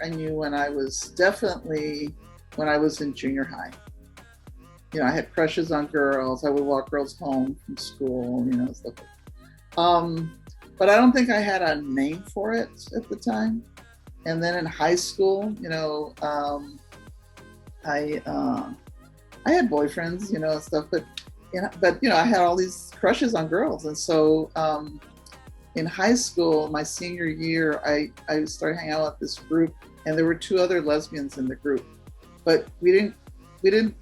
I knew when I was in junior high. You know, I had crushes on girls. I would walk girls home from school, you know, stuff. But I don't think I had a name for it at the time. And then in high school, you know, I had boyfriends, you know, and stuff, but you know, I had all these crushes on girls. And so in high school, my senior year, I started hanging out with this group, and there were 2 other lesbians in the group, but we didn't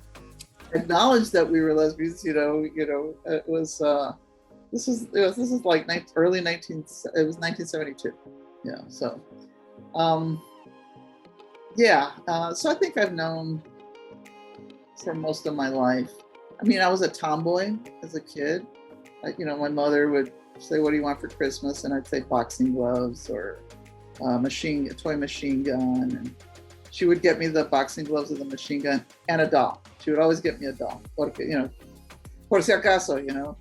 acknowledge that we were lesbians. You know, it was this is like early 1972. Yeah, so so I think I've known for most of my life. I mean, I was a tomboy as a kid. You know, my mother would say, "What do you want for Christmas?" And I'd say boxing gloves or a toy machine gun. And she would get me the boxing gloves with the machine gun and a doll. She would always get me a doll, porque, you know, por si acaso, you know.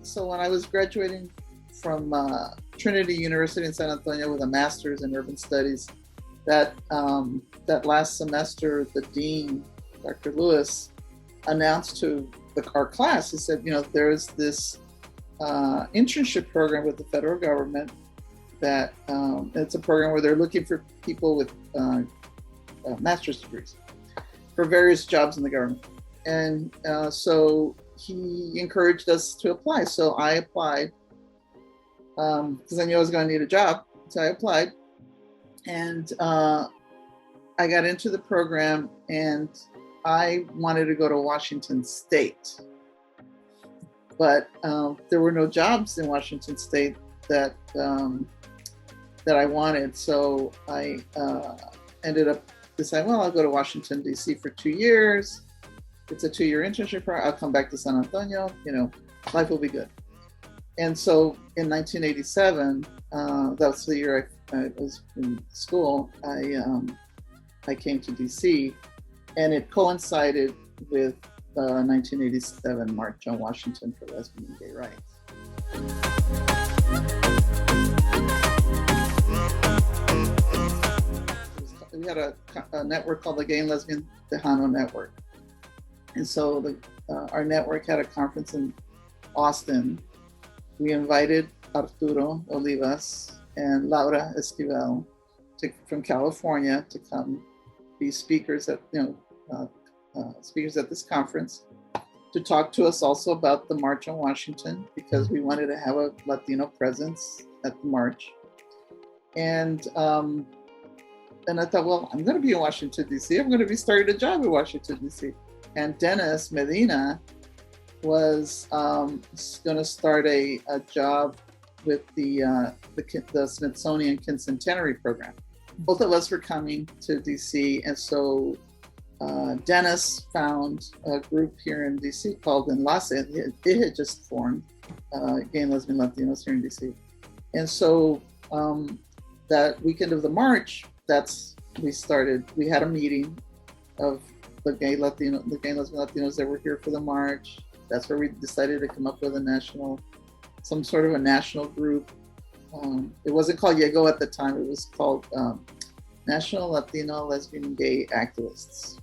So when I was graduating from Trinity University in San Antonio with a master's in urban studies, that last semester, the dean, Dr. Lewis, announced to our class, he said, you know, there's this internship program with the federal government that it's a program where they're looking for people with master's degrees for various jobs in the government. And so he encouraged us to apply. So I applied because I knew I was going to need a job. So I applied, and I got into the program, and I wanted to go to Washington State, but there were no jobs in Washington State that I wanted. So I ended up deciding, well, I'll go to Washington, D.C. for 2 years. It's a 2-year internship program. I'll come back to San Antonio. You know, life will be good. And so in 1987, that's the year I was in school, I came to DC, and it coincided with the 1987 March on Washington for lesbian and gay rights. We had a network called the Gay and Lesbian Tejano Network. And so our network had a conference in Austin. We invited Arturo Olivas and Laura Esquivel from California to come be speakers at this conference, to talk to us also about the March on Washington, because we wanted to have a Latino presence at the march. And I thought, well, I'm going to be in Washington, D.C. I'm going to be starting a job in Washington, D.C. And Dennis Medina was going to start a job with the Smithsonian Quincentenary Program. Both of us were coming to DC, and so Dennis found a group here in DC called ENLACE. It had just formed, Gay and Lesbian Latinos here in DC. And so that weekend of the march, we had a meeting of the gay and lesbian Latinos that were here for the march. That's where we decided to come up with some sort of a national group. It wasn't called LLEGÓ at the time. It was called National Latino Lesbian and Gay Activists,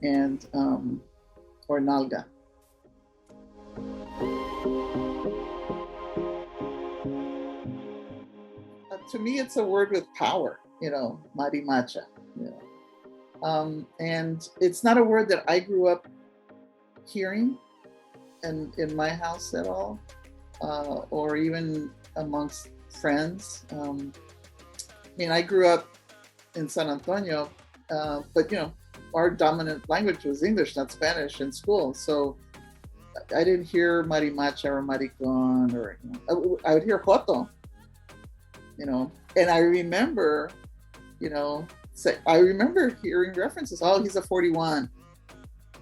and or NALGA. To me, it's a word with power. You know, marimacha. You know, and it's not a word that I grew up hearing in my house at all, or even amongst friends. I mean, I grew up in San Antonio, but you know, our dominant language was English, not Spanish, in school. So I didn't hear marimacha or maricon, or I would hear joto, you know. And I remember, you know, I remember hearing references. Oh, he's a 41,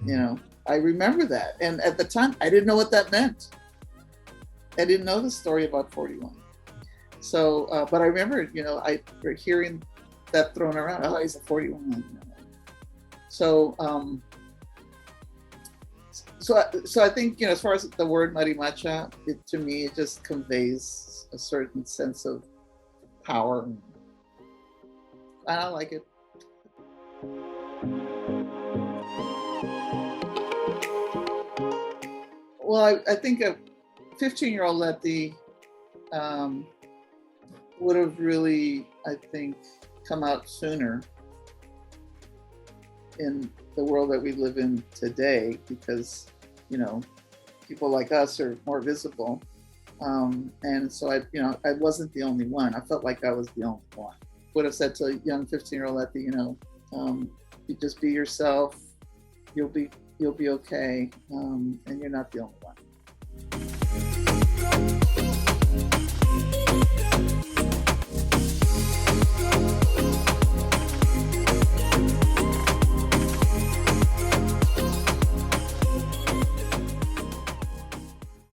you know. I remember that. And at the time, I didn't know what that meant. I didn't know the story about 41. So, but I remember, you know, hearing that thrown around. Oh, he's a 41. So so I think, as far as the word marimacha, to me, it just conveys a certain sense of power. I like it. Well, I think a 15-year-old Leti would have really, I think, come out sooner in the world that we live in today, because, people like us are more visible. And so I wasn't the only one. I felt like I was the only one. Would have said to a young 15-year-old Leti, you just be yourself. You'll be okay, and you're not the only one.